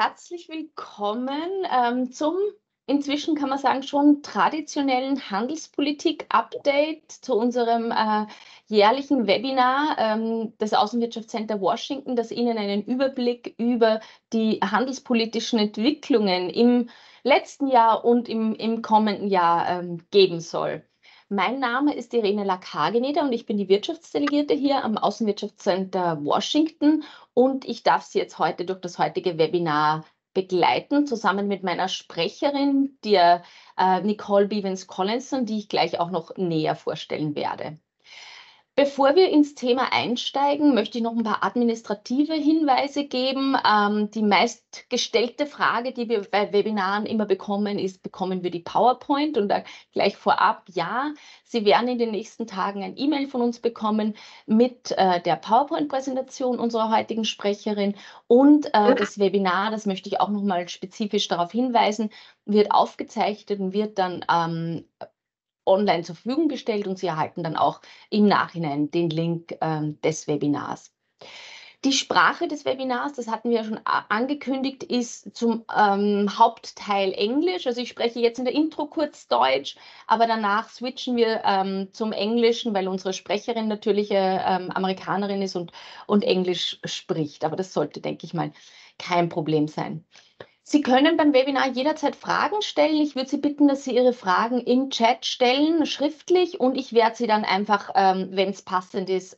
Herzlich willkommen zum, inzwischen kann man sagen, schon traditionellen Handelspolitik-Update zu unserem jährlichen Webinar des Außenwirtschaftscenter Washington, das Ihnen einen Überblick über die handelspolitischen Entwicklungen im letzten Jahr und im kommenden Jahr geben soll. Mein Name ist Irene Lack-Hageneder und ich bin die Wirtschaftsdelegierte hier am Außenwirtschaftscenter Washington und ich darf Sie jetzt heute durch das heutige Webinar begleiten, zusammen mit meiner Sprecherin, der Nicole Bivens Collinson, die ich gleich auch noch näher vorstellen werde. Bevor wir ins Thema einsteigen, möchte ich noch ein paar administrative Hinweise geben. Die meistgestellte Frage, die wir bei Webinaren immer bekommen, ist, bekommen wir die PowerPoint? Und da gleich vorab, ja, Sie werden in den nächsten Tagen ein E-Mail von uns bekommen mit der PowerPoint-Präsentation unserer heutigen Sprecherin. Und das Webinar, das möchte ich auch noch mal spezifisch darauf hinweisen, wird aufgezeichnet und wird dann online zur Verfügung gestellt und Sie erhalten dann auch im Nachhinein den Link des Webinars. Die Sprache des Webinars, das hatten wir ja schon angekündigt, ist zum Hauptteil Englisch. Also ich spreche jetzt in der Intro kurz Deutsch, aber danach switchen wir zum Englischen, weil unsere Sprecherin natürlich Amerikanerin ist und Englisch spricht. Aber das sollte, denke ich mal, kein Problem sein. Sie können beim Webinar jederzeit Fragen stellen. Ich würde Sie bitten, dass Sie Ihre Fragen im Chat stellen, schriftlich, und ich werde sie dann einfach, wenn es passend ist,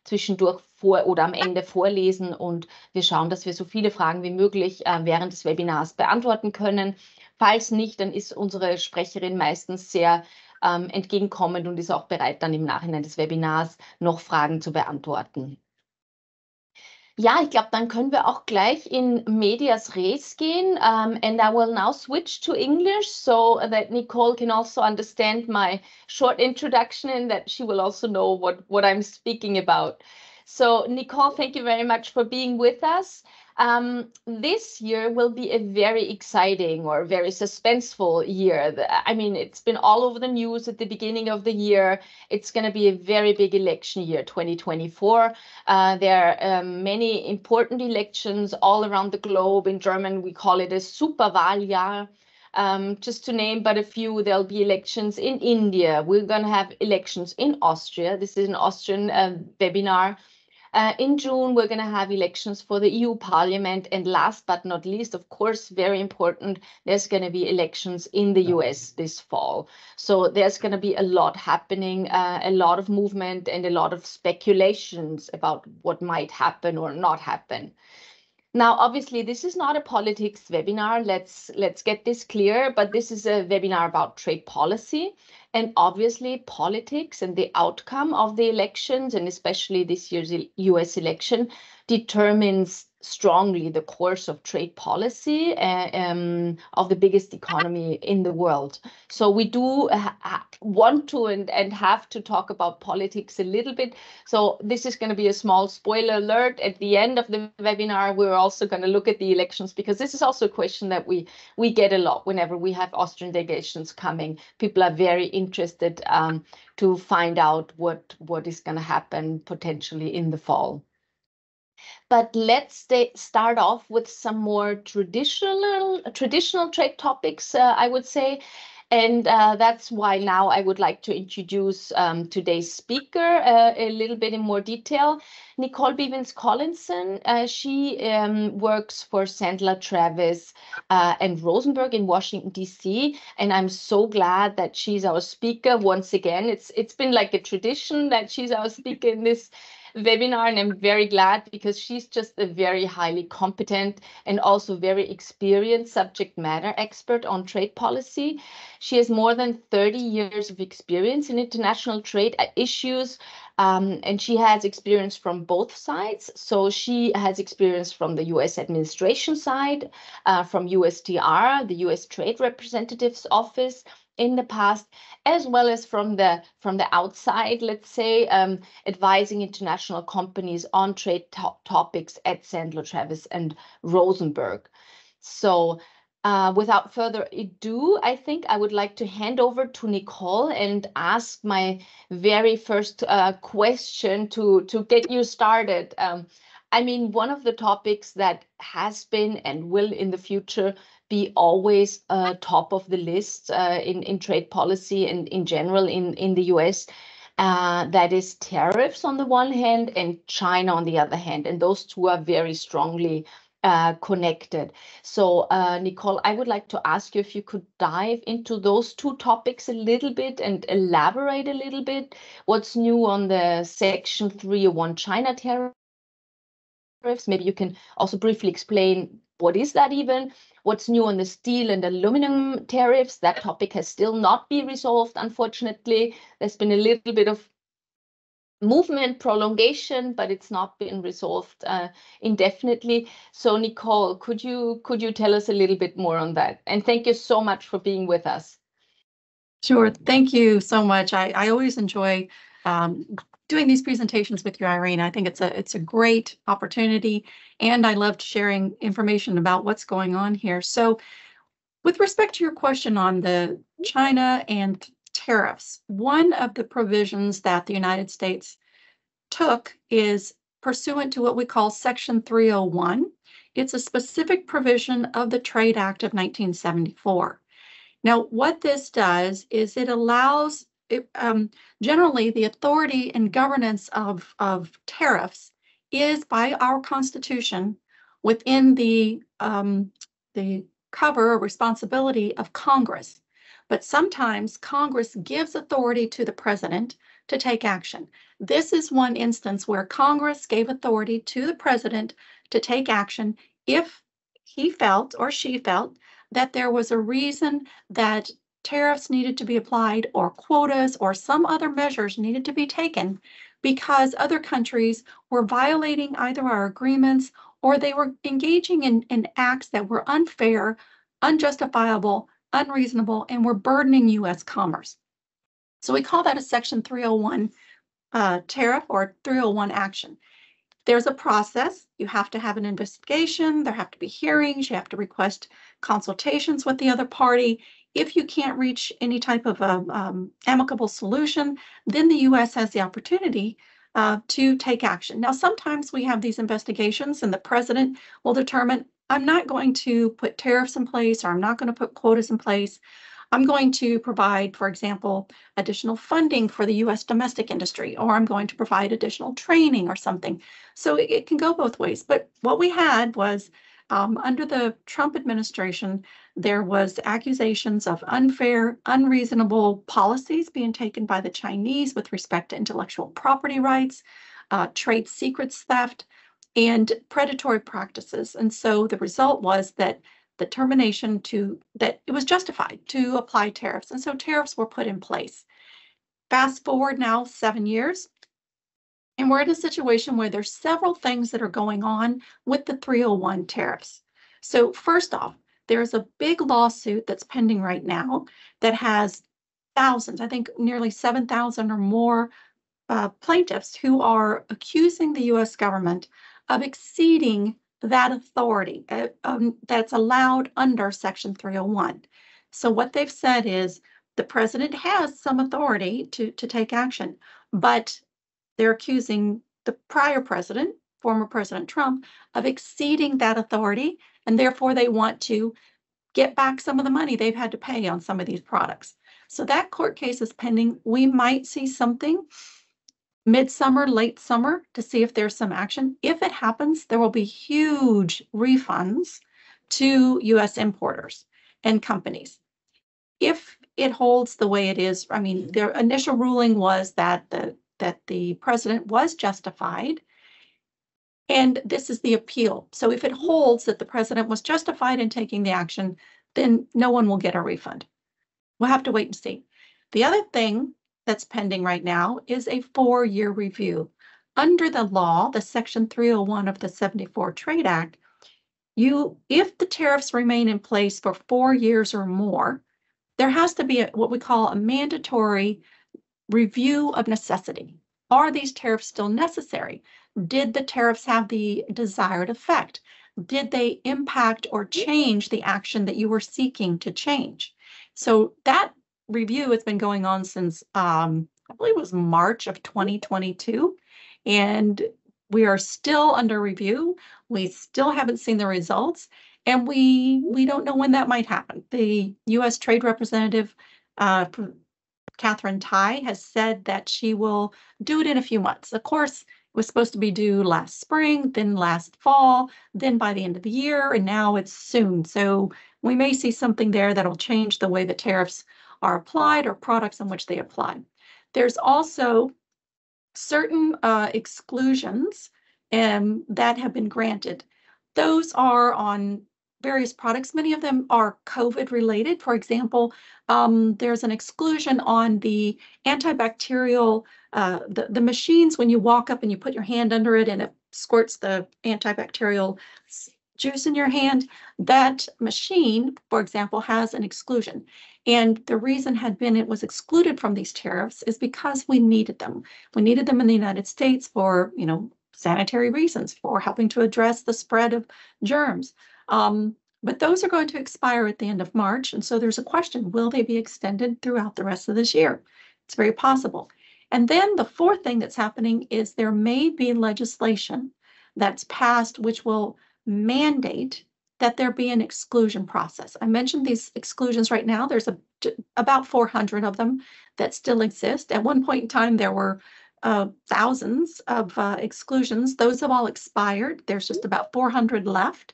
zwischendurch oder am Ende vorlesen, und wir schauen, dass wir so viele Fragen wie möglich während des Webinars beantworten können. Falls nicht, dann ist unsere Sprecherin meistens sehr entgegenkommend und ist auch bereit, dann im Nachhinein des Webinars noch Fragen zu beantworten. Ja, ich glaube, dann können wir auch gleich in medias res gehen. And I will now switch to English so that Nicole can also understand my short introduction and that she will also know what I'm speaking about. So, Nicole, thank you very much for being with us. This year will be a very exciting or very suspenseful year. I mean, it's been all over the news at the beginning of the year. It's going to be a very big election year, 2024. There are many important elections all around the globe. In German, we call it a Superwahljahr. Just to name but a few, there'll be elections in India. We're going to have elections in Austria. This is an Austrian webinar. In June, we're going to have elections for the EU Parliament. And last but not least, of course, very important, there's going to be elections in the US this fall. So there's going to be a lot happening, a lot of movement and a lot of speculations about what might happen or not happen. Now, obviously, this is not a politics webinar. Let's get this clear, but this is a webinar about trade policy. And obviously, politics and the outcome of the elections, and especially this year's US election, determines strongly the course of trade policy of the biggest economy in the world. So we do want to and have to talk about politics a little bit. So this is going to be a small spoiler alert. At the end of the webinar, we're also going to look at the elections, because this is also a question that we get a lot whenever we have Austrian delegations coming. People are very interested to find out what is going to happen potentially in the fall. But let's start off with some more traditional trade topics, I would say. And that's why now I would like to introduce today's speaker a little bit in more detail. Nicole Bivens Collinson, she works for Sandler, Travis, and Rosenberg in Washington, D.C. And I'm so glad that she's our speaker once again. It's been like a tradition that she's our speaker in this webinar, and I'm very glad, because she's just a very highly competent and also very experienced subject matter expert on trade policy. She has more than 30 years of experience in international trade issues, and she has experience from both sides. So she has experience from the US administration side, from USTR, the US Trade Representative's Office, in the past, as well as from the outside, let's say, advising international companies on trade topics at Sandler, Travis, and Rosenberg. So without further ado, I think I would like to hand over to Nicole and ask my very first question to get you started. I mean, one of the topics that has been and will in the future be always top of the list in trade policy and in general in the US, that is tariffs on the one hand and China on the other hand. And those two are very strongly connected. So, Nicole, I would like to ask you if you could dive into those two topics a little bit and elaborate a little bit. What's new on the Section 301 China tariffs? Maybe you can also briefly explain what is that even? What's new on the steel and aluminum tariffs? That topic has still not been resolved, unfortunately. There's been a little bit of movement prolongation, but it's not been resolved indefinitely. So, Nicole, could you tell us a little bit more on that? And thank you so much for being with us. Sure. Thank you so much. I always enjoy doing these presentations with you, Irene. I think it's a great opportunity, and I loved sharing information about what's going on here. So, with respect to your question on the China and tariffs, one of the provisions that the United States took is pursuant to what we call Section 301. It's a specific provision of the Trade Act of 1974. Now, what this does is it allows, generally, the authority and governance of tariffs is by our Constitution within the cover or responsibility of Congress. But sometimes Congress gives authority to the president to take action. This is one instance where Congress gave authority to the president to take action if he felt or she felt that there was a reason that tariffs needed to be applied or quotas or some other measures needed to be taken because other countries were violating either our agreements or they were engaging in acts that were unfair, unjustifiable, unreasonable, and were burdening U.S. commerce. So we call that a Section 301 tariff or 301 action. There's a process. You have to have an investigation. There have to be hearings. You have to request consultations with the other party. If you can't reach any type of amicable solution, then the U.S. has the opportunity to take action. Now, sometimes we have these investigations and the president will determine, I'm not going to put tariffs in place or I'm not going to put quotas in place. I'm going to provide, for example, additional funding for the U.S. domestic industry, or I'm going to provide additional training or something. So it can go both ways. But what we had was under the Trump administration, there was accusations of unfair, unreasonable policies being taken by the Chinese with respect to intellectual property rights, trade secrets theft, and predatory practices. And so the result was that the determination that it was justified to apply tariffs. And so tariffs were put in place. Fast forward now 7 years, and we're in a situation where there's several things that are going on with the 301 tariffs. So first off, there's a big lawsuit that's pending right now that has thousands, I think nearly 7,000 or more plaintiffs who are accusing the U.S. government of exceeding that authority that's allowed under Section 301. So what they've said is the president has some authority to take action, but they're accusing the prior president, former President Trump, of exceeding that authority, and therefore they want to get back some of the money they've had to pay on some of these products. So that court case is pending. We might see something midsummer, late summer to see if there's some action. If it happens, there will be huge refunds to U.S. importers and companies. If it holds the way it is, I mean, their initial ruling was that the president was justified, and this is the appeal. So if it holds that the president was justified in taking the action, then no one will get a refund. We'll have to wait and see. The other thing that's pending right now is a 4-year review. Under the law, the Section 301 of the 74 Trade Act, if the tariffs remain in place for 4 years or more, there has to be what we call a mandatory review of necessity. Are these tariffs still necessary? Did the tariffs have the desired effect? Did they impact or change the action that you were seeking to change? So that review has been going on since I believe it was March of 2022, and we are still under review. We still haven't seen the results, and we don't know when that might happen. The U.S. Trade Representative, Catherine Tai, has said that she will do it in a few months. Of course, it was supposed to be due last spring, then last fall, then by the end of the year, and now it's soon. So we may see something there that'll change the way the tariffs are applied or products in which they apply. There's also certain exclusions that have been granted. Those are on various products. Many of them are COVID related. For example, there's an exclusion on the antibacterial, the machines when you walk up and you put your hand under it and it squirts the antibacterial juice in your hand. That machine, for example, has an exclusion. And the reason had been it was excluded from these tariffs is because we needed them. We needed them in the United States for, sanitary reasons, for helping to address the spread of germs. But those are going to expire at the end of March. And so there's a question, will they be extended throughout the rest of this year? It's very possible. And then the fourth thing that's happening is there may be legislation that's passed which will mandate that there be an exclusion process. I mentioned these exclusions right now. There's about 400 of them that still exist. At one point in time, there were thousands of exclusions. Those have all expired. There's just about 400 left.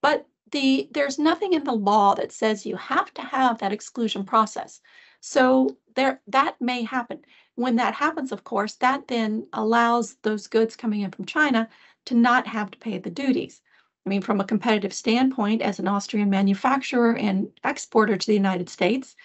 But there's nothing in the law that says you have to have that exclusion process. So that may happen. When that happens, of course, that then allows those goods coming in from China to not have to pay the duties. I mean, from a competitive standpoint, as an Austrian manufacturer and exporter to the United States,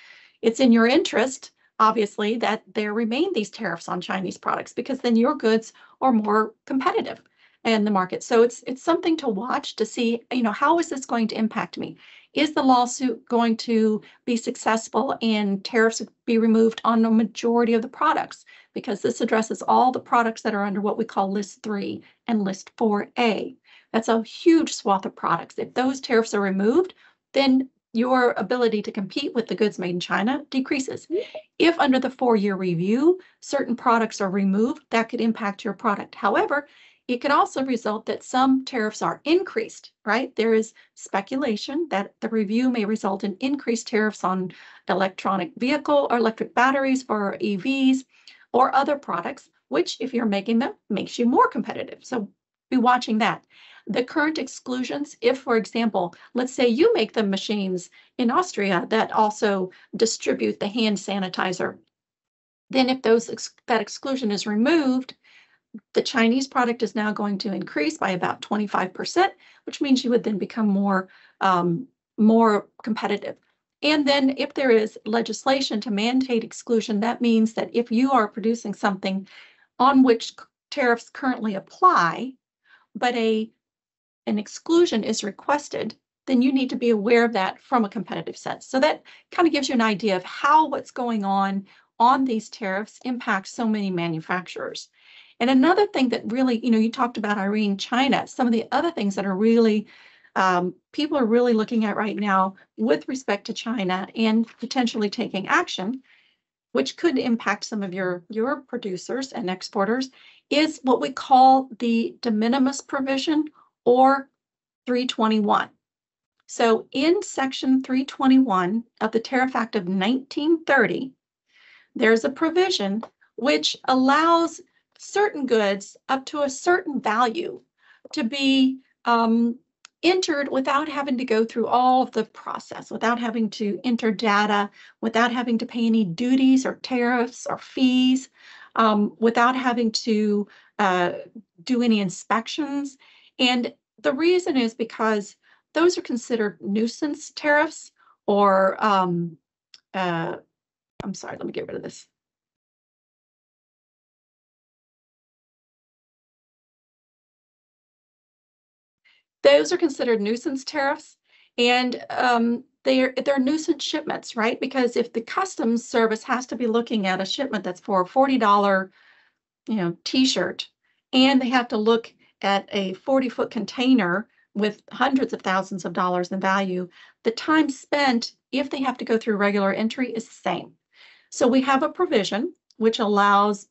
it's in your interest, obviously, that there remain these tariffs on Chinese products, because then your goods are more competitive in the market. So it's something to watch to see, how is this going to impact me? Is the lawsuit going to be successful and tariffs be removed on the majority of the products? Because this addresses all the products that are under what we call List 3 and List 4A. That's a huge swath of products. If those tariffs are removed, then your ability to compete with the goods made in China decreases. If under the 4-year review, certain products are removed, that could impact your product. However, it could also result that some tariffs are increased, right? There is speculation that the review may result in increased tariffs on electronic vehicle or electric batteries for EVs or other products, which, if you're making them, makes you more competitive. So be watching that. The current exclusions, if, for example, let's say you make the machines in Austria that also distribute the hand sanitizer, then if that exclusion is removed, the Chinese product is now going to increase by about 25%, which means you would then become more competitive. And then if there is legislation to mandate exclusion, that means that if you are producing something on which tariffs currently apply, but an exclusion is requested, then you need to be aware of that from a competitive sense. So that kind of gives you an idea of how what's going on these tariffs impacts so many manufacturers. And another thing that really, you talked about, Irene, China, some of the other things that are really, people are really looking at right now with respect to China and potentially taking action, which could impact some of your producers and exporters, is what we call the de minimis provision, or 321. So in Section 321 of the Tariff Act of 1930, there's a provision which allows certain goods up to a certain value to be entered without having to go through all of the process, without having to enter data, without having to pay any duties or tariffs or fees, without having to do any inspections. And the reason is because those are considered nuisance tariffs, or I'm sorry, let me get rid of this. Those are considered nuisance tariffs, and they're nuisance shipments, right? Because if the customs service has to be looking at a shipment that's for a $40, T-shirt, and they have to look at a 40-foot container with hundreds of thousands of dollars in value, the time spent, if they have to go through regular entry, is the same. So we have a provision which allows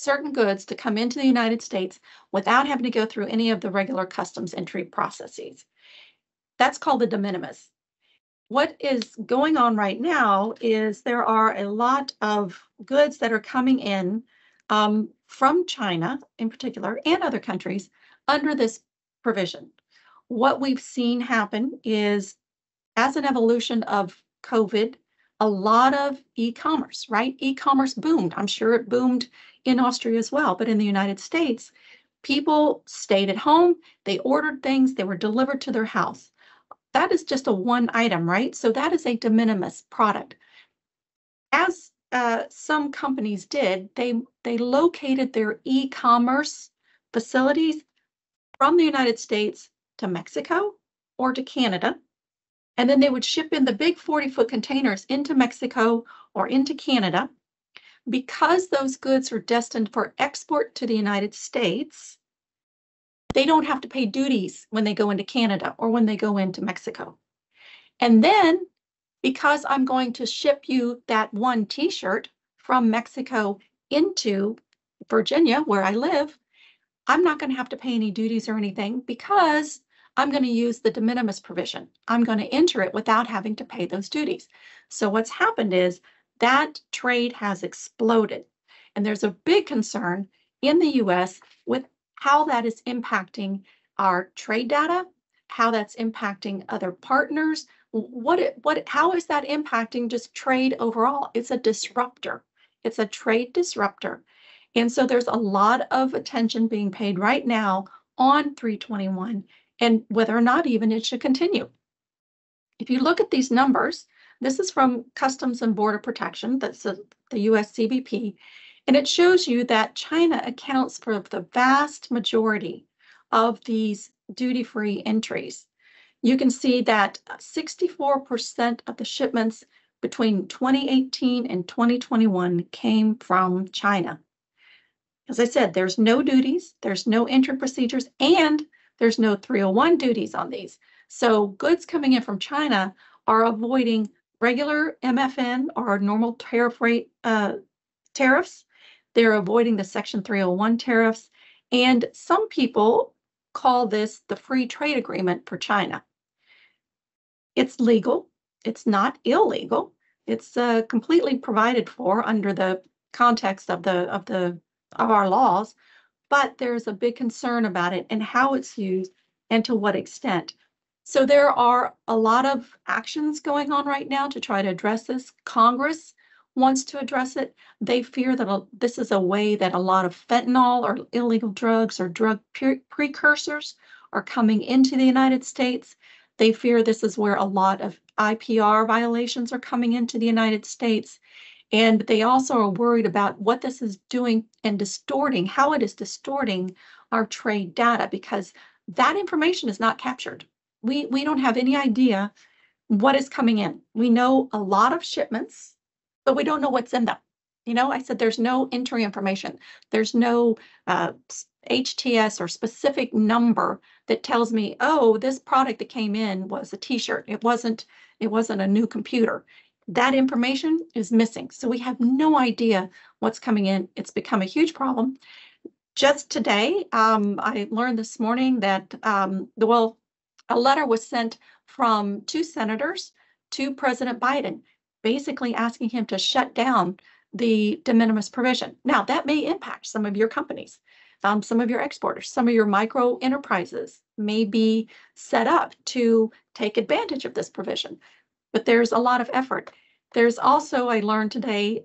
certain goods to come into the United States without having to go through any of the regular customs entry processes. That's called the de minimis. What is going on right now is there are a lot of goods that are coming in from China in particular and other countries under this provision. What we've seen happen is, as an evolution of COVID, a lot of e-commerce, right? E-commerce boomed. I'm sure it boomed in Austria as well, but in the United States, people stayed at home, they ordered things, they were delivered to their house. That is just a one item, right? So that is a de minimis product. As some companies did, they located their e-commerce facilities from the United States to Mexico or to Canada. And then they would ship in the big 40-foot containers into Mexico or into Canada. Because those goods are destined for export to the United States, they don't have to pay duties when they go into Canada or when they go into Mexico. And then, because I'm going to ship you that one t-shirt from Mexico into Virginia, where I live, I'm not going to have to pay any duties or anything because I'm going to use the de minimis provision. I'm going to enter it without having to pay those duties. So what's happened is that trade has exploded. And there's a big concern in the US with how that is impacting our trade data, how that's impacting other partners. How is that impacting just trade overall? It's a disruptor. It's a trade disruptor. And so there's a lot of attention being paid right now on 321 and whether or not even it should continue. If you look at these numbers, this is from Customs and Border Protection, that's the US CBP, and it shows you that China accounts for the vast majority of these duty-free entries. You can see that 64% of the shipments between 2018 and 2021 came from China. As I said, there's no duties, there's no entry procedures, and there's no 301 duties on these. So goods coming in from China are avoiding regular MFN or normal tariff rate tariffs. They're avoiding the Section 301 tariffs. And some people call this the free trade agreement for China. It's legal. It's not illegal. It's completely provided for under the context of our laws, but there's a big concern about it and how it's used and to what extent. So there are a lot of actions going on right now to try to address this. Congress wants to address it. They fear that this is a way that a lot of fentanyl or illegal drugs or drug precursors are coming into the United States. They fear this is where a lot of IPR violations are coming into the United States. And they also are worried about what this is doing and distorting, how it is distorting our trade data, because that information is not captured. We don't have any idea what is coming in. We know a lot of shipments, but we don't know what's in them. You know, I said there's no entry information. There's no HTS or specific number that tells me, oh, this product that came in was a t-shirt. It wasn't a new computer. That information is missing. So we have no idea what's coming in. It's become a huge problem. Just today, I learned this morning that, a letter was sent from 2 senators to President Biden, basically asking him to shut down the de minimis provision. Now, that may impact some of your companies, some of your exporters, some of your micro enterprises may be set up to take advantage of this provision. But there's a lot of effort. There's also, I learned today,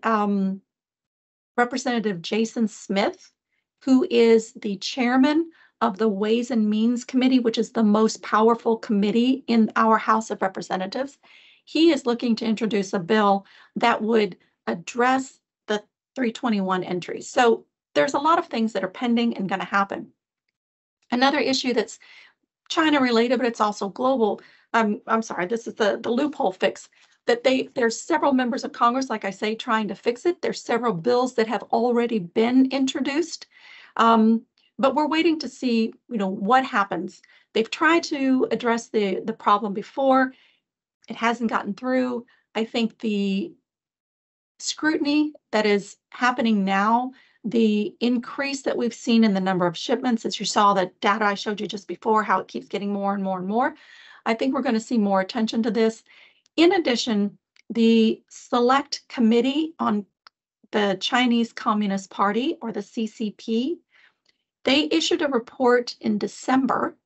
Representative Jason Smith, who is the chairman of the Ways and Means Committee, which is the most powerful committee in our House of Representatives. He is looking to introduce a bill that would address the 321 entries. So there's a lot of things that are pending and going to happen. Another issue that's China related, but it's also global. I'm sorry, this is the loophole fix that there's several members of Congress, like I say, trying to fix it. There's several bills that have already been introduced, but we're waiting to see, what happens. They've tried to address the problem before. It hasn't gotten through. I think the scrutiny that is happening now the increase that we've seen in the number of shipments, as you saw the data I showed you just before, how it keeps getting more and more and more, I think we're going to see more attention to this. In addition, the Select Committee on the Chinese Communist Party, or the CCP, they issued a report in December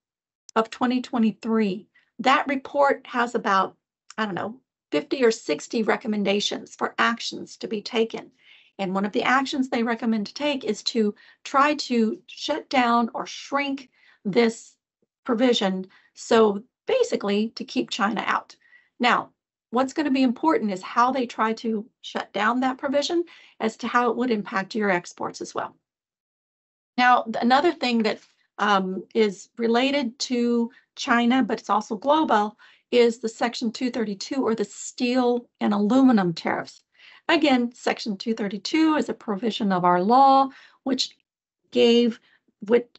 of 2023. That report has about, I don't know, 50 or 60 recommendations for actions to be taken. And one of the actions they recommend to take is to try to shut down or shrink this provision. So basically to keep China out. Now, what's going to be important is how they try to shut down that provision as to how it would impact your exports as well. Now, another thing that is related to China, but it's also global, is the Section 232, or the steel and aluminum tariffs. Again, Section 232 is a provision of our law in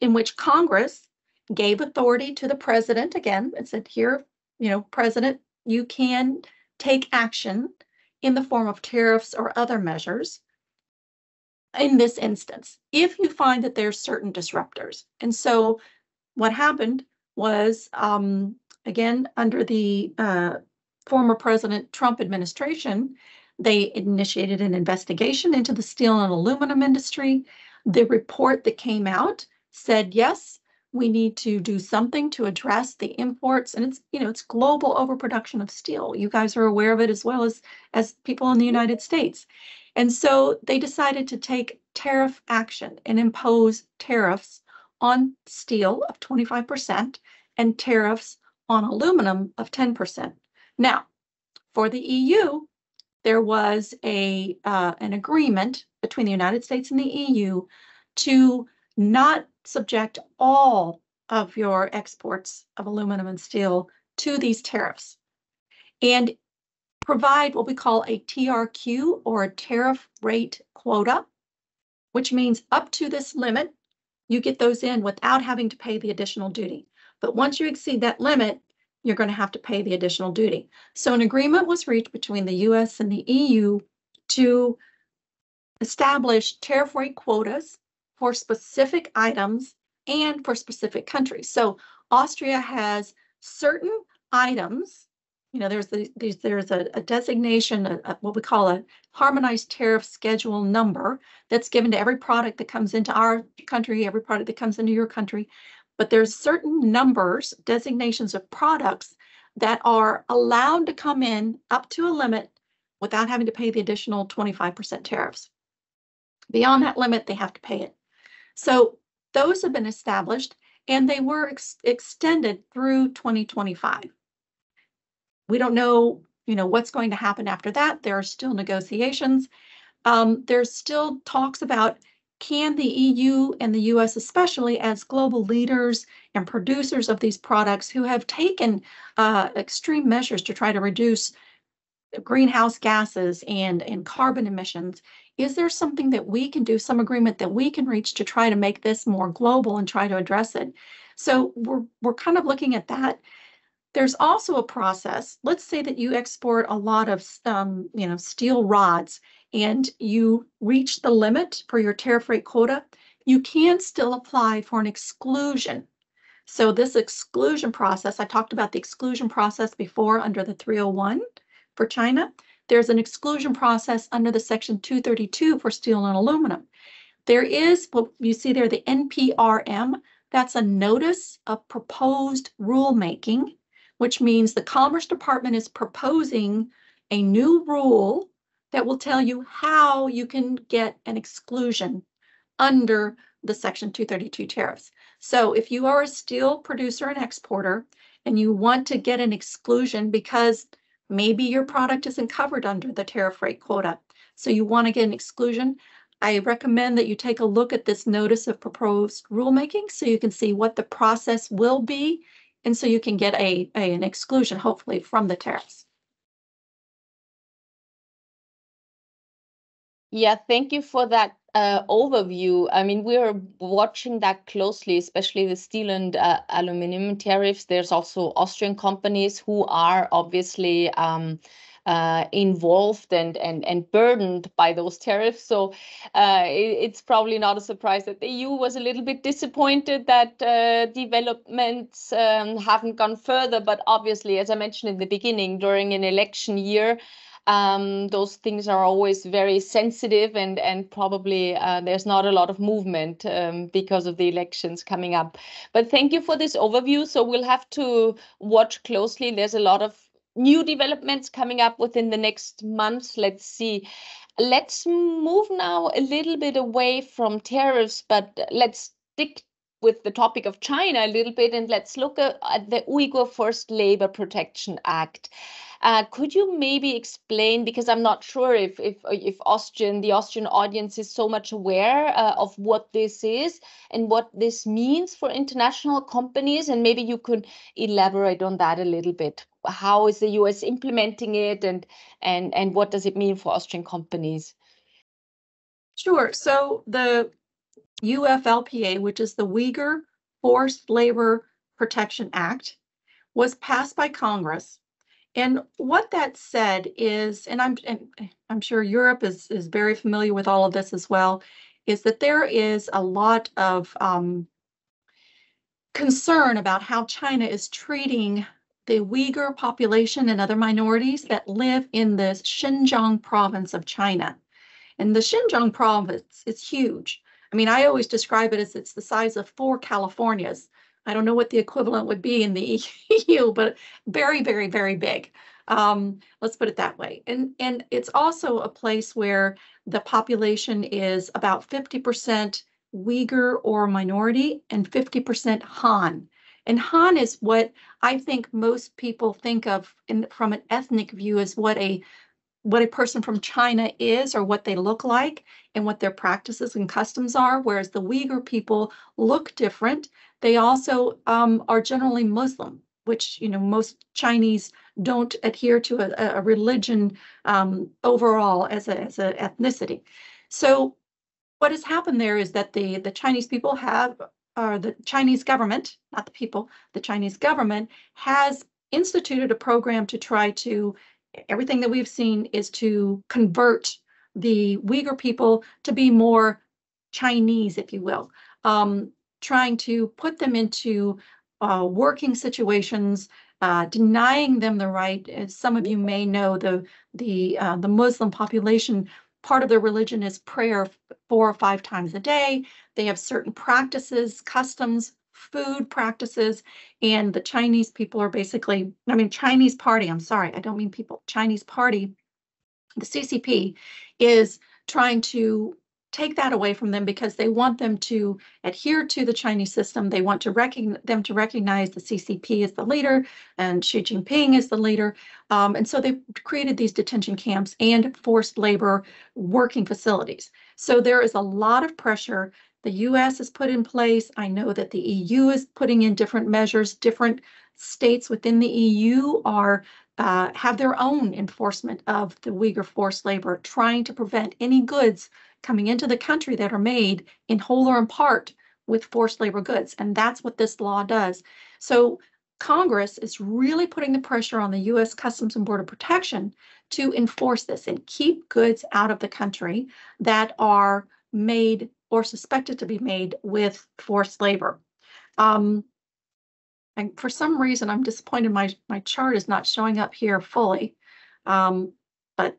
which Congress gave authority to the president. Again, it said here, President, you can take action in the form of tariffs or other measures in this instance, if you find that there's certain disruptors. And so what happened was, again, under the former President Trump administration, they initiated an investigation into the steel and aluminum industry. The report that came out said, yes, we need to do something to address the imports. And it's global overproduction of steel. You guys are aware of it as well as people in the United States. And so they decided to take tariff action and impose tariffs on steel of 25% and tariffs on aluminum of 10%. Now, for the EU, there was an agreement between the United States and the EU to not subject all of your exports of aluminum and steel to these tariffs, and provide what we call a TRQ, or a tariff rate quota, which means up to this limit, you get those in without having to pay the additional duty. But once you exceed that limit, you're going to have to pay the additional duty. So an agreement was reached between the US and the EU to establish tariff rate quotas for specific items and for specific countries. So Austria has certain items. There's a designation, what we call a harmonized tariff schedule number that's given to every product that comes into our country, every product that comes into your country. But there's certain numbers, designations of products that are allowed to come in up to a limit without having to pay the additional 25% tariffs. Beyond that limit, they have to pay it. So those have been established, and they were extended through 2025. We don't know, what's going to happen after that. There are still negotiations. There's still talks about, can the EU and the US, especially as global leaders and producers of these products who have taken extreme measures to try to reduce greenhouse gases and carbon emissions, is there something that we can do, some agreement that we can reach to try to make this more global and try to address it? So we're kind of looking at that. There's also a process. Let's say that you export a lot of, steel rods, and you reach the limit for your tariff rate quota. You can still apply for an exclusion. So this exclusion process, I talked about the exclusion process before under the 301 for China. There's an exclusion process under the Section 232 for steel and aluminum. There is what you see there, the NPRM. That's a notice of proposed rulemaking, which means the Commerce Department is proposing a new rule that will tell you how you can get an exclusion under the Section 232 tariffs. So if you are a steel producer and exporter and you want to get an exclusion because maybe your product isn't covered under the tariff rate quota, so you want to get an exclusion, I recommend that you take a look at this notice of proposed rulemaking so you can see what the process will be, and so you can get an exclusion, hopefully, from the tariffs. Yeah, thank you for that overview. I mean, we are watching that closely, especially the steel and aluminum tariffs. There's also Austrian companies who are obviously involved and burdened by those tariffs. So it's probably not a surprise that the EU was a little bit disappointed that developments haven't gone further. But obviously, as I mentioned in the beginning, during an election year, those things are always very sensitive, and probably there's not a lot of movement because of the elections coming up. But thank you for this overview. So we'll have to watch closely. There's a lot of new developments coming up within the next months. Let's see. Let's move now a little bit away from tariffs, but let's stick with the topic of China a little bit, and let's look at the Uyghur Forced Labor Protection Act. Could you maybe explain, because I'm not sure if the Austrian audience is so much aware of what this is and what this means for international companies, and maybe you could elaborate on that a little bit. How is the US implementing it, and what does it mean for Austrian companies? Sure. So the UFLPA, which is the Uyghur Forced Labor Protection Act, was passed by Congress. And what that said is, and I'm sure Europe is very familiar with all of this as well, is that there is a lot of concern about how China is treating the Uyghur population and other minorities that live in the Xinjiang province of China. And the Xinjiang province is huge. I mean, I always describe it as it's the size of 4 Californias. I don't know what the equivalent would be in the EU, but very, very, very big. Let's put it that way. And it's also a place where the population is about 50% Uyghur or minority and 50% Han. And Han is what I think most people think of from an ethnic view as what a person from China is, or what they look like, and what their practices and customs are, whereas the Uyghur people look different. They also are generally Muslim, which, most Chinese don't adhere to a religion overall as an ethnicity. So what has happened there is that the Chinese people the Chinese government, not the people, the Chinese government has instituted a program to try to, everything that we've seen is to convert the Uyghur people to be more Chinese, if you will, trying to put them into working situations, denying them the right. As some of you may know, the Muslim population, part of their religion is prayer 4 or 5 times a day. They have certain practices, customs, food practices, and the Chinese people are basically, Chinese party, I'm sorry, I don't mean people, Chinese party, the CCP is trying to take that away from them because they want them to adhere to the Chinese system. They want them to recognize the CCP as the leader and Xi Jinping as the leader. And so they've created these detention camps and forced labor working facilities. So there is a lot of pressure. The US has put in place. I know that the EU is putting in different measures. Different states within the EU have their own enforcement of the Uyghur forced labor, trying to prevent any goods coming into the country that are made in whole or in part with forced labor goods. And that's what this law does. So Congress is really putting the pressure on the US Customs and Border Protection to enforce this and keep goods out of the country that are made or suspected to be made with forced labor. And for some reason, I'm disappointed my chart is not showing up here fully, but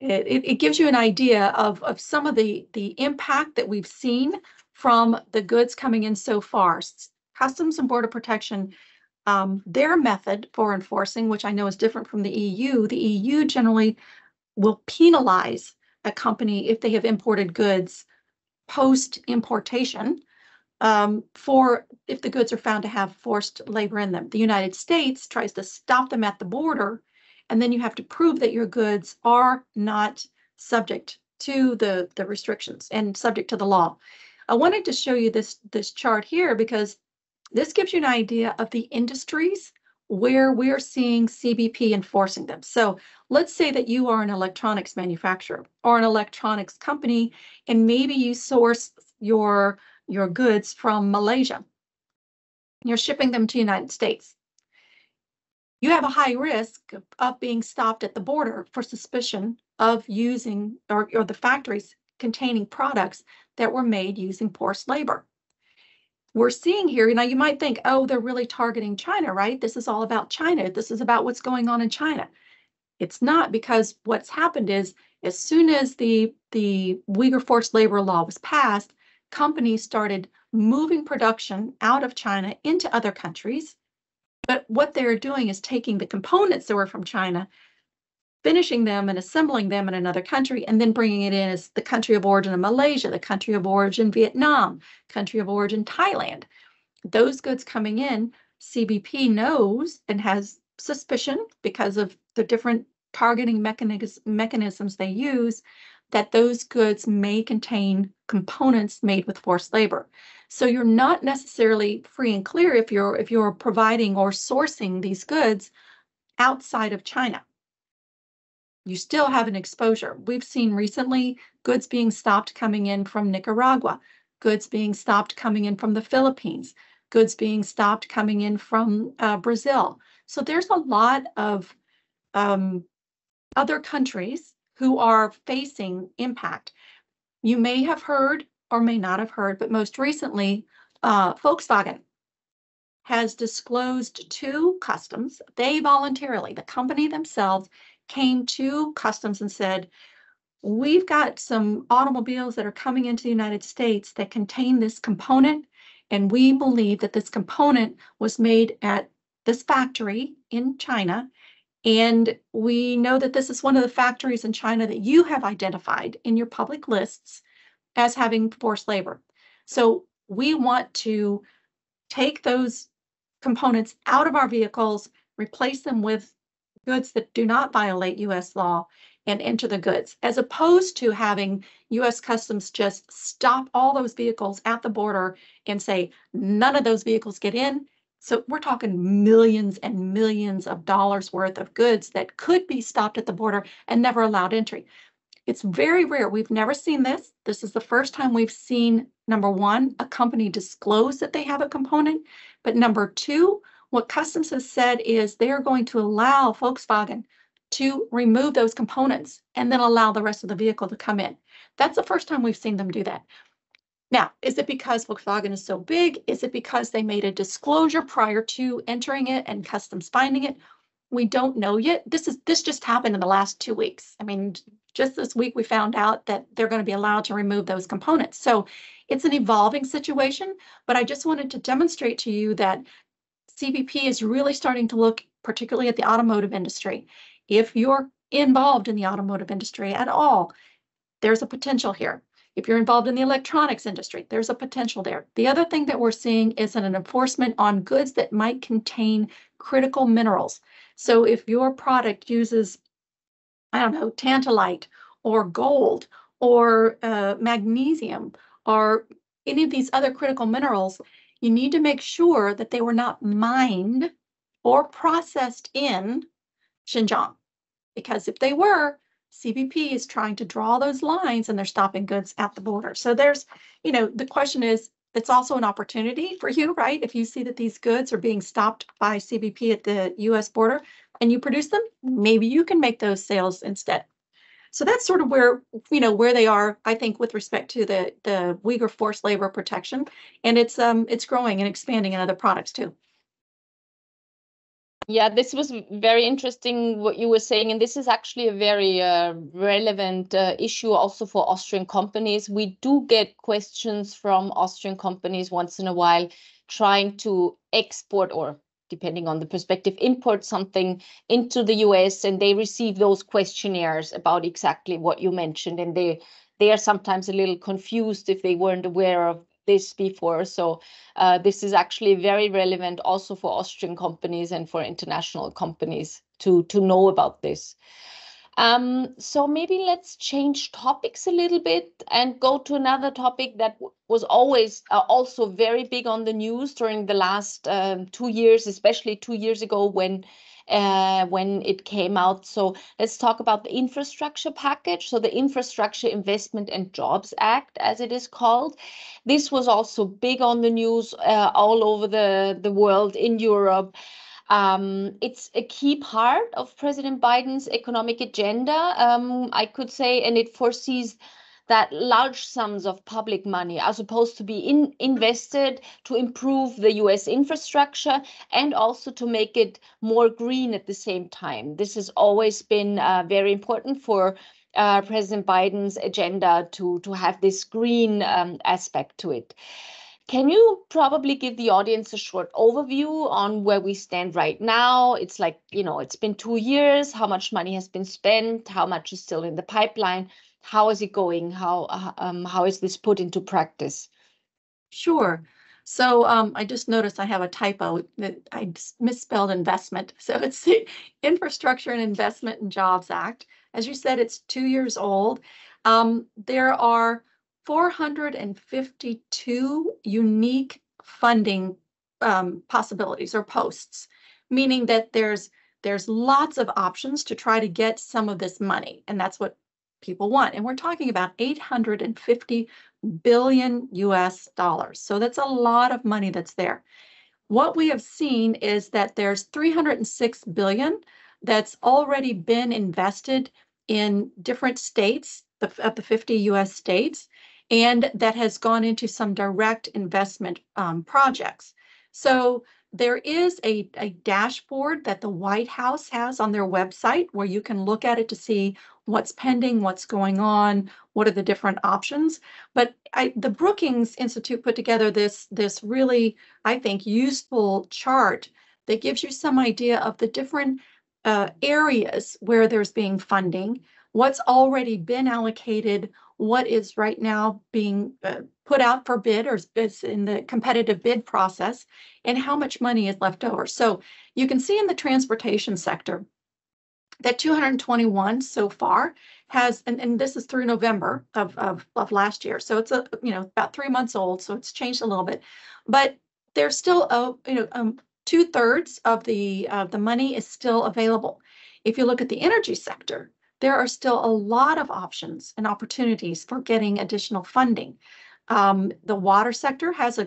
it gives you an idea of some of the impact that we've seen from the goods coming in so far. Customs and Border Protection, their method for enforcing, which I know is different from the EU generally will penalize a company if they have imported goods post-importation, for if the goods are found to have forced labor in them. The United States tries to stop them at the border, and then you have to prove that your goods are not subject to the restrictions and subject to the law. I wanted to show you this chart here because this gives you an idea of the industries where we're seeing CBP enforcing them. So let's say that you are an electronics manufacturer or an electronics company, and maybe you source your goods from Malaysia. You're shipping them to the United States. you have a high risk of being stopped at the border for suspicion of using or the factories containing products that were made using forced labor. We're seeing here, you might think, oh, they're really targeting China, right? This is all about China. This is about what's going on in China. It's not, because what's happened is as soon as the Uyghur forced labor law was passed, companies started moving production out of China into other countries. But what they're doing is taking the components that were from China, finishing them and assembling them in another country, and then bringing it in as the country of origin of Malaysia, the country of origin Vietnam, country of origin Thailand. Those goods coming in, CBP knows and has suspicion, because of the different targeting mechanisms they use, that those goods may contain components made with forced labor. So you're not necessarily free and clear if you're providing or sourcing these goods outside of China. You still have an exposure. We've seen recently goods being stopped coming in from Nicaragua, goods being stopped coming in from the Philippines, goods being stopped coming in from Brazil. So there's a lot of other countries who are facing impact. You may have heard or may not have heard, but most recently, Volkswagen has disclosed to customs. They voluntarily, the company themselves, came to customs and said, we've got some automobiles that are coming into the United States that contain this component, and we believe that this component was made at this factory in China. And we know that this is one of the factories in China that you have identified in your public lists as having forced labor. So we want to take those components out of our vehicles, replace them with goods that do not violate U.S. law, and enter the goods, as opposed to having U.S. Customs just stop all those vehicles at the border and say, none of those vehicles get in. So we're talking millions and millions of dollars worth of goods that could be stopped at the border and never allowed entry. It's very rare. We've never seen this. This is the first time we've seen, number one, a company disclose that they have a component. But number two, what Customs has said is they are going to allow Volkswagen to remove those components and then allow the rest of the vehicle to come in. That's the first time we've seen them do that. Now, is it because Volkswagen is so big? Is it because they made a disclosure prior to entering it and Customs finding it? We don't know yet. This just happened in the last 2 weeks. I mean, just this week we found out that they're going to be allowed to remove those components. So it's an evolving situation, but I just wanted to demonstrate to you that CBP is really starting to look particularly at the automotive industry. If you're involved in the automotive industry at all, there's a potential here. If you're involved in the electronics industry, there's a potential there. The other thing that we're seeing is an enforcement on goods that might contain critical minerals. So if your product uses, I don't know, tantalite or gold or magnesium or any of these other critical minerals, you need to make sure that they were not mined or processed in Xinjiang. Because if they were, CBP is trying to draw those lines and they're stopping goods at the border. So there's, the question is, it's also an opportunity for you, right? If you see that these goods are being stopped by CBP at the US border and you produce them, maybe you can make those sales instead. So that's sort of where they are, I think, with respect to the Uyghur forced labor protection. And it's growing and expanding in other products too. Yeah, this was very interesting what you were saying, and this is actually a very relevant issue also for Austrian companies. We do get questions from Austrian companies once in a while trying to export, or depending on the perspective, import something into the US, and they receive those questionnaires about exactly what you mentioned, and they are sometimes a little confused if they weren't aware of this before. So this is actually very relevant also for Austrian companies and for international companies to know about this. So maybe let's change topics a little bit and go to another topic that was always also very big on the news during the last 2 years, especially 2 years ago when it came out. So let's talk about the infrastructure package. So the Infrastructure Investment and Jobs Act, as it is called. This was also big on the news all over the world, in Europe. It's a key part of President Biden's economic agenda, I could say, and it foresees that large sums of public money are supposed to be invested to improve the US infrastructure and also to make it more green at the same time. This has always been very important for President Biden's agenda to have this green aspect to it. Can you probably give the audience a short overview on where we stand right now? It's like, it's been 2 years, how much money has been spent, how much is still in the pipeline, how is it going, how is this put into practice? Sure. So I just noticed I have a typo that I misspelled investment. So it's the Infrastructure and Investment and Jobs Act. As you said, it's 2 years old. There are 452 unique funding possibilities or posts, meaning that there's lots of options to try to get some of this money, and that's what people want. And we're talking about 850 billion US dollars. So that's a lot of money that's there. What we have seen is that there's 306 billion that's already been invested in different states of the 50 US states, and that has gone into some direct investment projects. So there is a dashboard that the White House has on their website where you can look at it to see what's pending, what's going on, what are the different options. But the Brookings Institute put together this really, I think, useful chart that gives you some idea of the different areas where there's being funding, what's already been allocated, what is right now being put out for bid or is in the competitive bid process, and how much money is left over. So you can see in the transportation sector that 221 so far has, and this is through November of last year. So it's about 3 months old, so it's changed a little bit, but there's still 2/3 of the money is still available. If you look at the energy sector, there are still a lot of options and opportunities for getting additional funding. The water sector has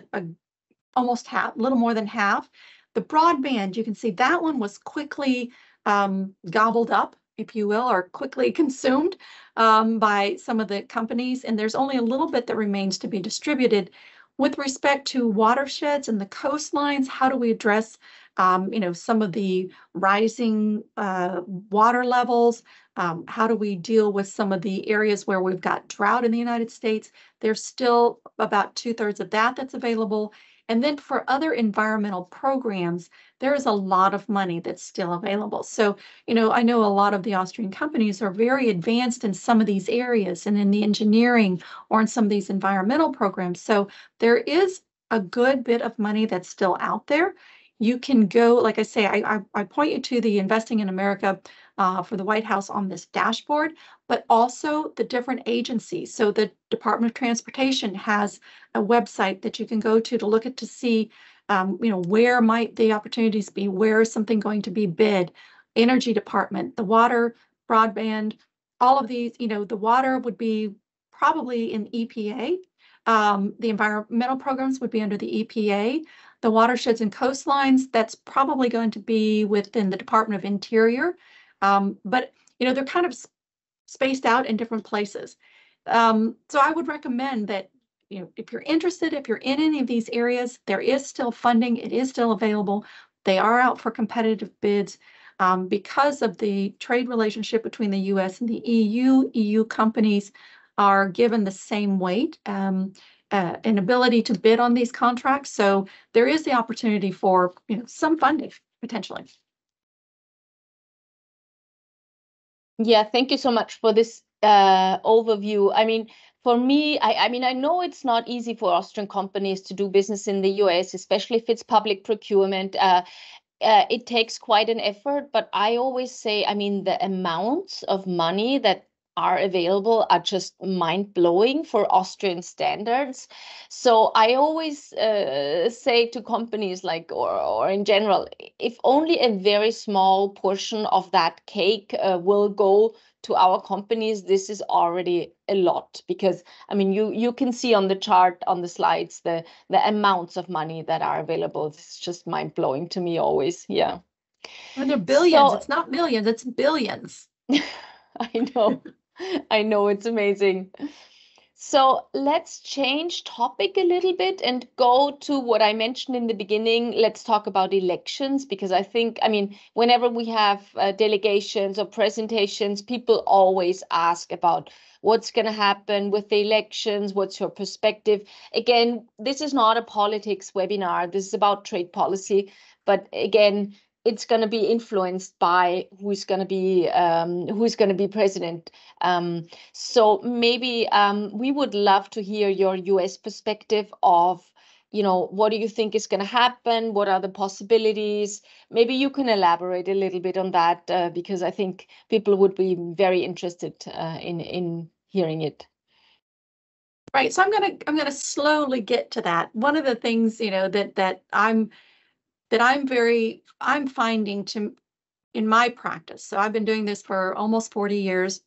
almost half, a little more than half. The broadband, you can see that one was quickly gobbled up, if you will, or quickly consumed by some of the companies, and there's only a little bit that remains to be distributed. With respect to watersheds and the coastlines, how do we address some of the rising water levels? How do we deal with some of the areas where we've got drought in the United States? There's still about 2/3 of that that's available. And then for other environmental programs, there is a lot of money that's still available. So, I know a lot of the Austrian companies are very advanced in some of these areas and in the engineering or in some of these environmental programs. So there is a good bit of money that's still out there. You can go, like I say, I point you to the Investing in America for the White House on this dashboard, but also the different agencies. So the Department of Transportation has a website that you can go to look at to see, where might the opportunities be? Where is something going to be bid? Energy Department, the water, broadband, all of these, the water would be probably in EPA. The environmental programs would be under the EPA. The watersheds and coastlines, that's probably going to be within the Department of Interior. But, they're kind of spaced out in different places. So I would recommend that, if you're interested, if you're in any of these areas, there is still funding. It is still available. They are out for competitive bids. Because of the trade relationship between the US and the EU companies are given the same weight and ability to bid on these contracts. So there is the opportunity for some funding potentially. Yeah, thank you so much for this overview. I mean, for me, I know it's not easy for Austrian companies to do business in the US, especially if it's public procurement. It takes quite an effort, but I always say, the amounts of money that are available are just mind-blowing for Austrian standards. So I always say to companies or in general, if only a very small portion of that cake will go to our companies, this is already a lot, because you can see on the chart on the slides the amounts of money that are available. It's just mind-blowing to me always. Yeah. And they're billions. So It's not millions, it's billions. I know, it's amazing. So let's change topic a little bit and go to what I mentioned in the beginning. Let's talk about elections, because I mean, whenever we have delegations or presentations, people always ask about what's going to happen with the elections. What's your perspective? Again, this is not a politics webinar. This is about trade policy. But again, it's going to be influenced by who's going to be president. So maybe we would love to hear your US perspective of, what do you think is going to happen? What are the possibilities? Maybe you can elaborate a little bit on that, because I think people would be very interested in hearing it. Right. So I'm gonna slowly get to that. One of the things, that I'm finding in my practice. So I've been doing this for almost 40 years.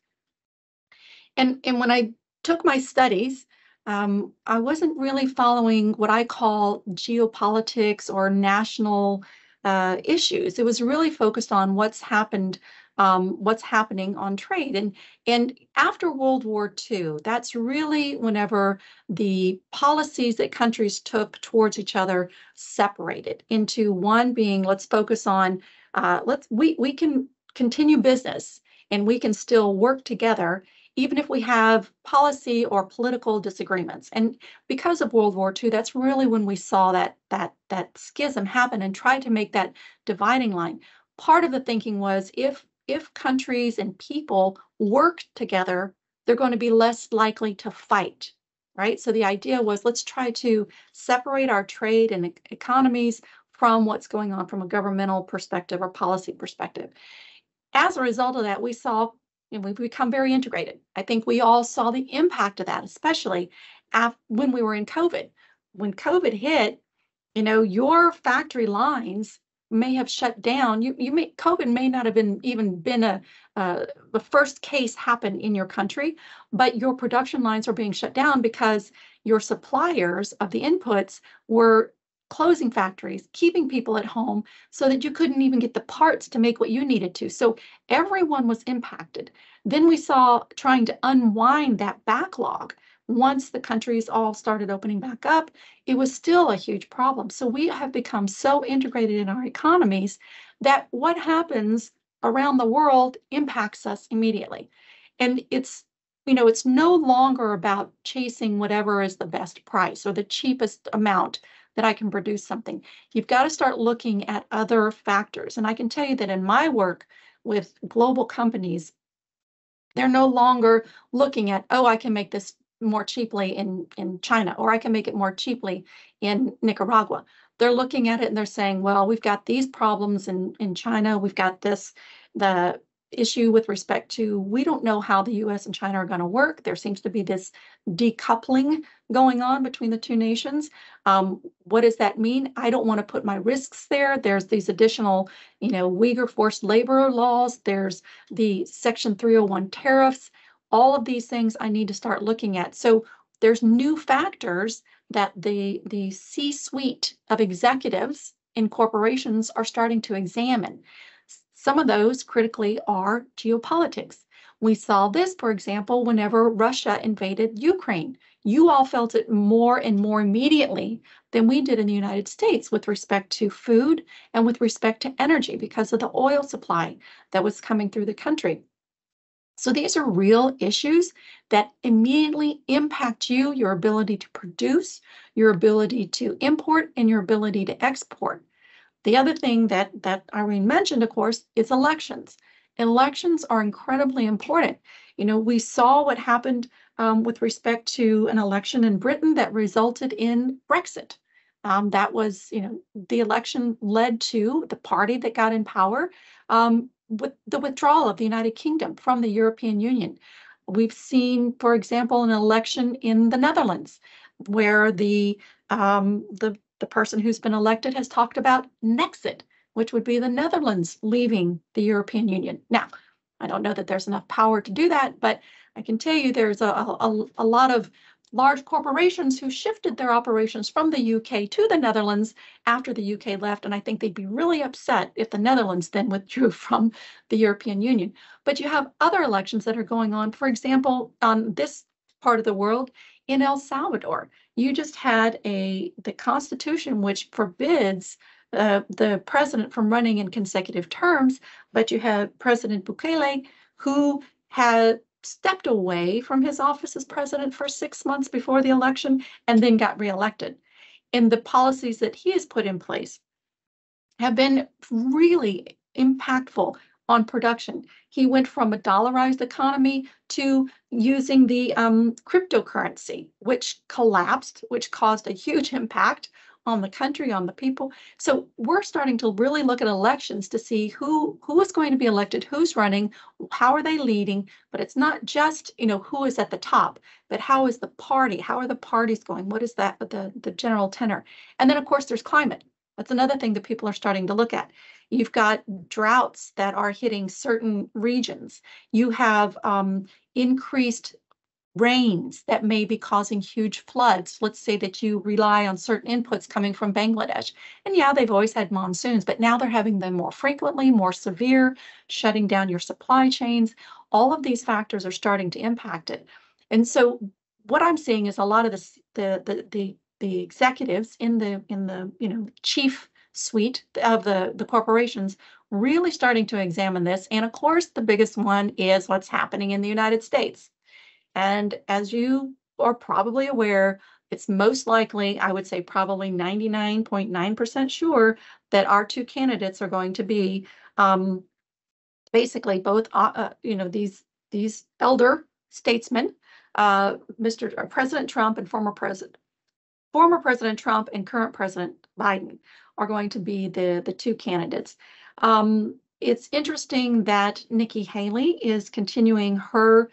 And when I took my studies, I wasn't really following what I call geopolitics or national issues. It was really focused on what's happening on trade. And after World War II, that's really whenever the policies that countries took towards each other separated into one being, let's focus on, we can continue business and we can still work together even if we have policy or political disagreements. And because of World War II, that's really when we saw that schism happen and tried to make that dividing line. Part of the thinking was if countries and people work together, they're going to be less likely to fight, right? So the idea was, let's try to separate our trade and economies from what's going on from a governmental perspective or policy perspective. As a result of that, we saw we've become very integrated. I think we all saw the impact of that, especially when we were in COVID. When COVID hit, your factory lines may have shut down. COVID may not have even been the first case happen in your country, but your production lines are being shut down because your suppliers of the inputs were closing factories, keeping people at home so that you couldn't even get the parts to make what you needed to. So everyone was impacted. Then we saw trying to unwind that backlog. Once the countries all started opening back up, it was still a huge problem. So we have become so integrated in our economies that what happens around the world impacts us immediately. And it's no longer about chasing whatever is the best price or the cheapest amount that I can produce something. You've got to start looking at other factors. And I can tell you that in my work with global companies, they're no longer looking at, oh, I can make this more cheaply in China, or I can make it more cheaply in Nicaragua. They're looking at it and they're saying, well, we've got these problems in China. We've got the issue with respect to, we don't know how the US and China are going to work. There seems to be this decoupling going on between the two nations. What does that mean? I don't want to put my risks there. There's these additional, Uyghur forced labor laws. There's the Section 301 tariffs. All of these things I need to start looking at. So there's new factors that the C-suite of executives in corporations are starting to examine. Some of those critically are geopolitics. We saw this, for example, whenever Russia invaded Ukraine. You all felt it more and more immediately than we did in the United States with respect to food and with respect to energy because of the oil supply that was coming through the country. So these are real issues that immediately impact you, your ability to produce, your ability to import, and your ability to export. The other thing that Irene mentioned, of course, is elections. Elections are incredibly important. We saw what happened with respect to an election in Britain that resulted in Brexit. That was, the election led to the party that got in power with the withdrawal of the United Kingdom from the European Union. We've seen, for example, an election in the Netherlands where the person who's been elected has talked about Nexit, which would be the Netherlands leaving the European Union. Now, I don't know that there's enough power to do that, but I can tell you there's a lot of large corporations who shifted their operations from the UK to the Netherlands after the UK left. And I think they'd be really upset if the Netherlands then withdrew from the European Union. But you have other elections that are going on. For example, on this part of the world, in El Salvador, you just had the constitution which forbids the president from running in consecutive terms, but you have President Bukele, who had stepped away from his office as president for 6 months before the election and then got reelected. And the policies that he has put in place have been really impactful on production. He went from a dollarized economy to using the cryptocurrency, which collapsed, which caused a huge impact on the country, on the people. So we're starting to really look at elections to see who is going to be elected, who's running, how are they leading. But it's not just, who is at the top, but how is the party? How are the parties going? What is that, the general tenor? And then, of course, there's climate. That's another thing that people are starting to look at. You've got droughts that are hitting certain regions. You have increased rains that may be causing huge floods. Let's say that you rely on certain inputs coming from Bangladesh. And yeah, they've always had monsoons, but now they're having them more frequently, more severe, shutting down your supply chains. All of these factors are starting to impact it. And so what I'm seeing is a lot of the executives in the chief suite of the corporations really starting to examine this. And of course, the biggest one is what's happening in the United States. And as you are probably aware, it's most likely, I would say probably 99.9% sure that our two candidates are going to be basically both, these elder statesmen, President Trump and former President Trump and current President Biden are going to be the two candidates. It's interesting that Nikki Haley is continuing her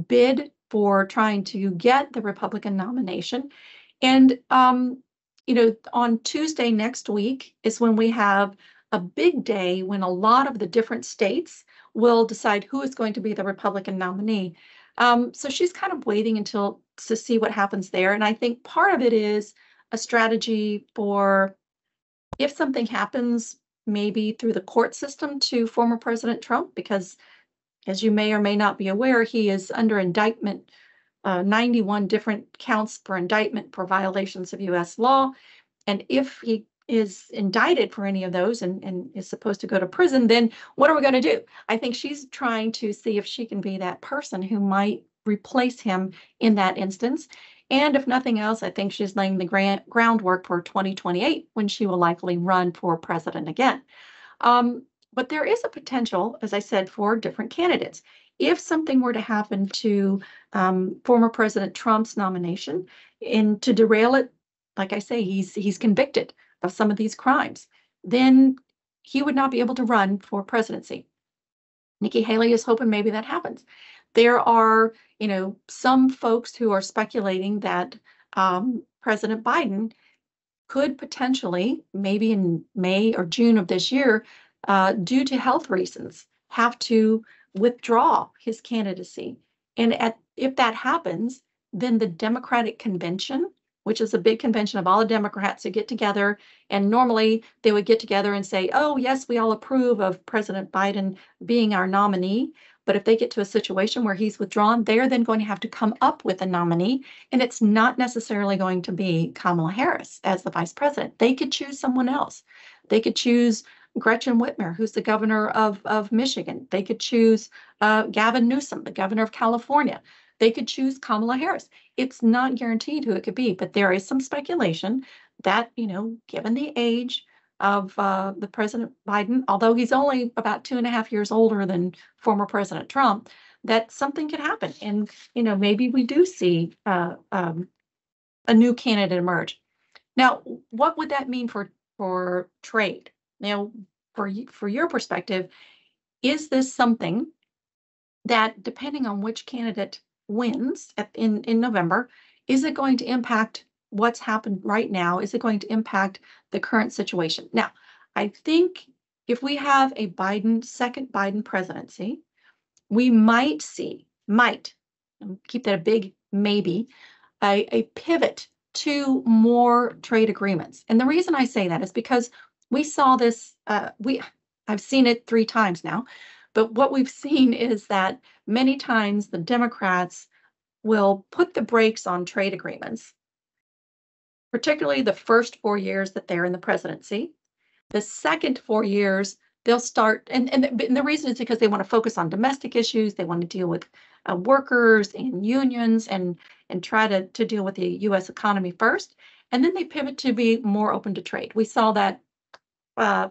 bid for trying to get the Republican nomination. And, on Tuesday next week is when we have a big day when a lot of the different states will decide who is going to be the Republican nominee. So she's kind of waiting to see what happens there. And I think part of it is a strategy for if something happens, maybe through the court system to former President Trump, because as you may or may not be aware, he is under indictment, 91 different counts for indictment for violations of US law. And if he is indicted for any of those and is supposed to go to prison, then what are we going to do? I think she's trying to see if she can be that person who might replace him in that instance. And if nothing else, I think she's laying the groundwork for 2028 when she will likely run for president again. But there is a potential, as I said, for different candidates. If something were to happen to former President Trump's nomination and to derail it, like I say, he's convicted of some of these crimes, then he would not be able to run for presidency. Nikki Haley is hoping maybe that happens. There are, some folks who are speculating that President Biden could potentially, maybe in May or June of this year, due to health reasons, have to withdraw his candidacy. And if that happens, then the Democratic Convention, which is a big convention of all the Democrats who get together, and normally they would get together and say, oh, yes, we all approve of President Biden being our nominee. But if they get to a situation where he's withdrawn, they're then going to have to come up with a nominee. And it's not necessarily going to be Kamala Harris as the vice president. They could choose someone else. They could choose Gretchen Whitmer, who's the governor of Michigan. They could choose Gavin Newsom, the governor of California. They could choose Kamala Harris. It's not guaranteed who it could be, but there is some speculation that, given the age of the President Biden, although he's only about 2.5 years older than former President Trump, that something could happen. And, maybe we do see a new candidate emerge. Now, what would that mean for trade? Now, for your perspective, is this something that, depending on which candidate wins in November, is it going to impact what's happened right now? Is it going to impact the current situation? Now, I think if we have a second Biden presidency, we might see, keep that a big maybe a pivot to more trade agreements. And the reason I say that is because we saw this, I've seen it 3 times now, but what we've seen is that many times the Democrats will put the brakes on trade agreements, particularly the first 4 years that they're in the presidency. The second 4 years, they'll start, and the reason is because they want to focus on domestic issues. They want to deal with workers and unions and try to deal with the U.S. economy first. And then they pivot to be more open to trade. We saw that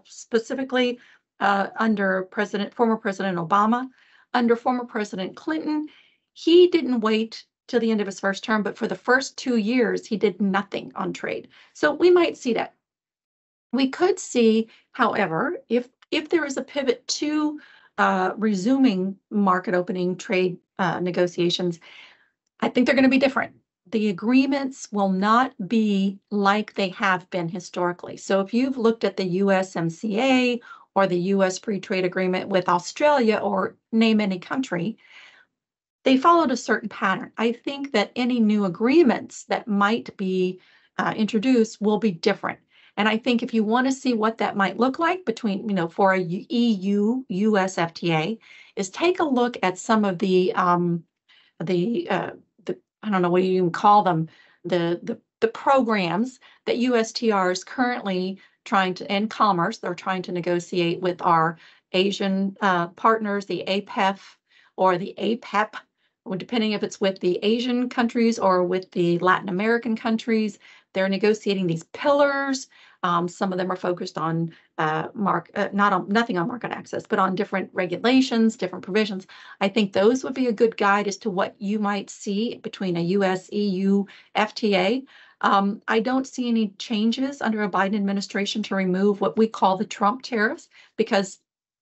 specifically under former President Obama. Under former President Clinton, he didn't wait till the end of his first term, but for the first 2 years, he did nothing on trade. So we might see that. We could see, however, if there is a pivot to resuming market opening trade negotiations, I think they're going to be different. The agreements will not be like they have been historically. So if you've looked at the USMCA or the US Free Trade Agreement with Australia, or name any country, they followed a certain pattern. I think that any new agreements that might be introduced will be different. And I think if you want to see what that might look like between, for a EU-US FTA, is take a look at some of the I don't know what you even call them, the programs that USTR is currently trying to, in commerce, they're trying to negotiate with our Asian partners, the APEF or the APEP, depending if it's with the Asian countries or with the Latin American countries. They're negotiating these pillars. Some of them are focused on nothing on market access, but on different regulations, different provisions. I think those would be a good guide as to what you might see between a US-EU FTA. I don't see any changes under a Biden administration to remove what we call the Trump tariffs, because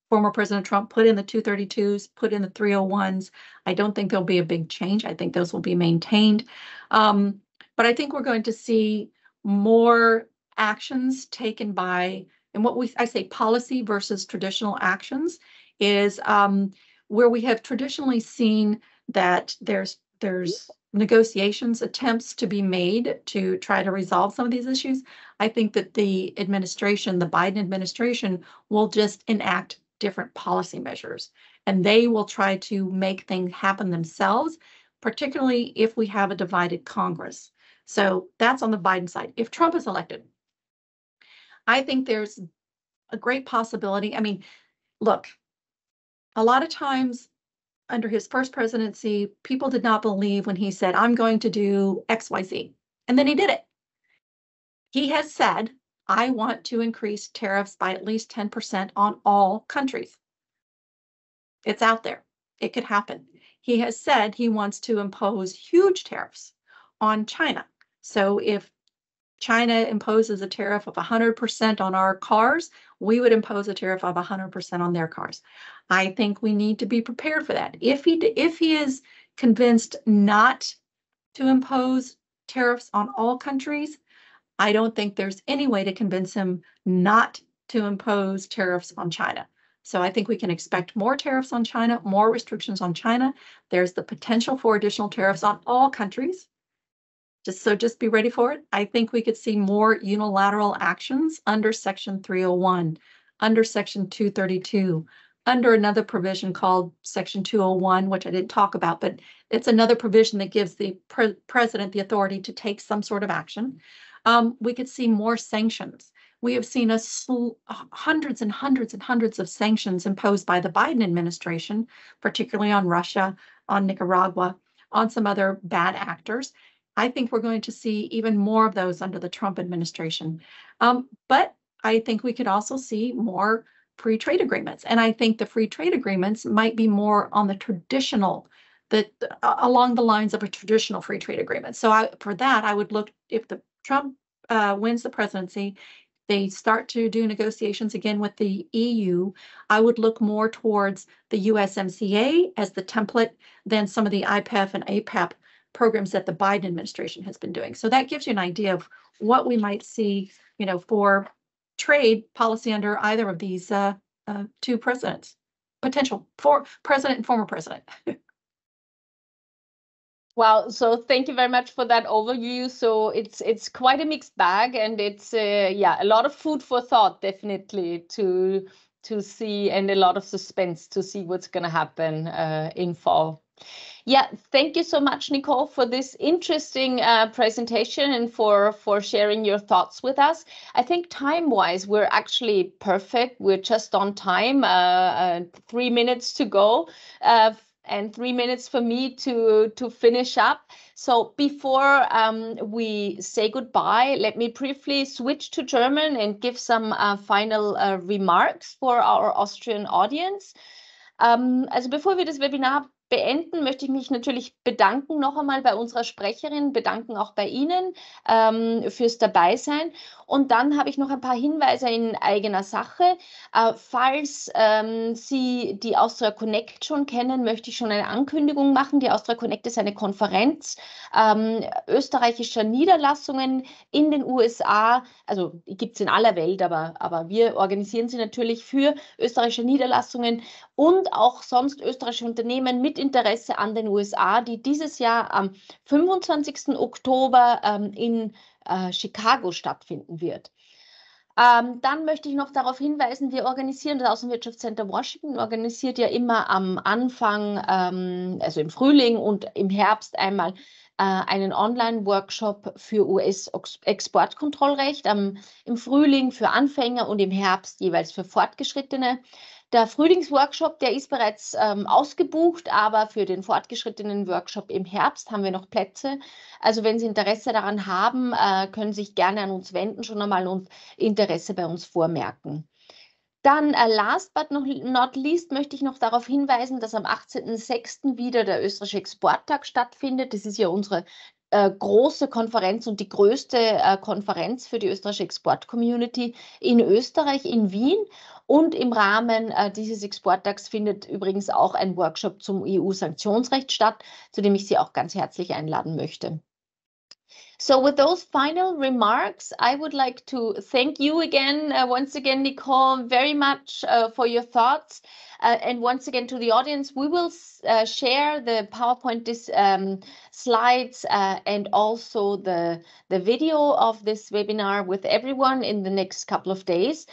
former President Trump put in the 232s, put in the 301s. I don't think there'll be a big change. I think those will be maintained. But I think we're going to see more actions taken by, and I say policy versus traditional actions, is where we have traditionally seen that there's negotiations, attempts to be made to try to resolve some of these issues. I think that the Biden administration will just enact different policy measures, and they will try to make things happen themselves, particularly if we have a divided Congress. So that's on the Biden side. If Trump is elected, I think there's a great possibility. I mean, look, a lot of times under his first presidency, people did not believe when he said, I'm going to do XYZ. And then he did it. He has said, I want to increase tariffs by at least 10% on all countries. It's out there. It could happen. He has said he wants to impose huge tariffs on China. So if China imposes a tariff of 100% on our cars, we would impose a tariff of 100% on their cars. I think we need to be prepared for that. If he is convinced not to impose tariffs on all countries, I don't think there's any way to convince him not to impose tariffs on China. So I think we can expect more tariffs on China, more restrictions on China. There's the potential for additional tariffs on all countries. Just be ready for it. I think we could see more unilateral actions under Section 301, under Section 232, under another provision called Section 201, which I didn't talk about, but it's another provision that gives the president the authority to take some sort of action. We could see more sanctions. We have seen hundreds and hundreds and hundreds of sanctions imposed by the Biden administration, particularly on Russia, on Nicaragua, on some other bad actors. I think we're going to see even more of those under the Trump administration. But I think we could also see more free trade agreements. And I think the free trade agreements might be more on the traditional, along the lines of a traditional free trade agreement. So for that, I would look, if the Trump wins the presidency, they start to do negotiations again with the EU, I would look more towards the USMCA as the template than some of the IPEF and APEP programs that the Biden administration has been doing. So that gives you an idea of what we might see, for trade policy under either of these two presidents, potential for president and former president. Wow, so thank you very much for that overview. So it's quite a mixed bag, and it's yeah, a lot of food for thought, definitely to see, and a lot of suspense to see what's going to happen in fall. Yeah, thank you so much, Nicole, for this interesting presentation and for sharing your thoughts with us. I think time-wise, we're actually perfect. We're just on time, 3 minutes to go. And 3 minutes for me to finish up. So before we say goodbye, let me briefly switch to German and give some final remarks for our Austrian audience. Also bevor wir das Webinar beenden, möchte ich mich natürlich bedanken noch einmal bei unserer Sprecherin, bedanken auch bei Ihnen fürs Dabeisein. Und dann habe ich noch ein paar Hinweise in eigener Sache. Falls Sie die Austria Connect schon kennen, möchte ich schon eine Ankündigung machen. Die Austria Connect ist eine Konferenz österreichischer Niederlassungen in den USA. Also die gibt es in aller Welt, aber wir organisieren sie natürlich für österreichische Niederlassungen und auch sonst österreichische Unternehmen mit Interesse an den USA, die dieses Jahr am 25. Oktober in Chicago stattfinden wird. Dann möchte ich noch darauf hinweisen, wir organisieren, das Außenwirtschaftscenter Washington organisiert ja immer am Anfang, also im Frühling und im Herbst einmal einen Online-Workshop für US-Exportkontrollrecht, im Frühling für Anfänger und im Herbst jeweils für Fortgeschrittene. Der Frühlingsworkshop, der ist bereits ausgebucht, aber für den fortgeschrittenen Workshop im Herbst haben wir noch Plätze. Also wenn Sie Interesse daran haben, können Sie sich gerne an uns wenden, schon einmal und Interesse bei uns vormerken. Dann last but not least möchte ich noch darauf hinweisen, dass am 18.06. wieder der österreichische Exporttag stattfindet. Das ist ja unsere große Konferenz und die größte Konferenz für die österreichische Export-Community in Österreich, in Wien. Und im Rahmen dieses Exporttags findet übrigens auch ein Workshop zum EU-Sanktionsrecht statt, zu dem ich Sie auch ganz herzlich einladen möchte. So with those final remarks, I would like to thank you again, once again, Nicole, very much for your thoughts. And once again to the audience, we will share the PowerPoint slides and also the video of this webinar with everyone in the next couple of days.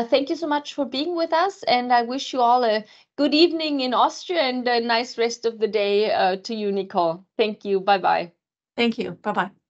Thank you so much for being with us, and I wish you all a good evening in Austria and a nice rest of the day to you, Nicole. Thank you. Bye-bye. Thank you. Bye-bye.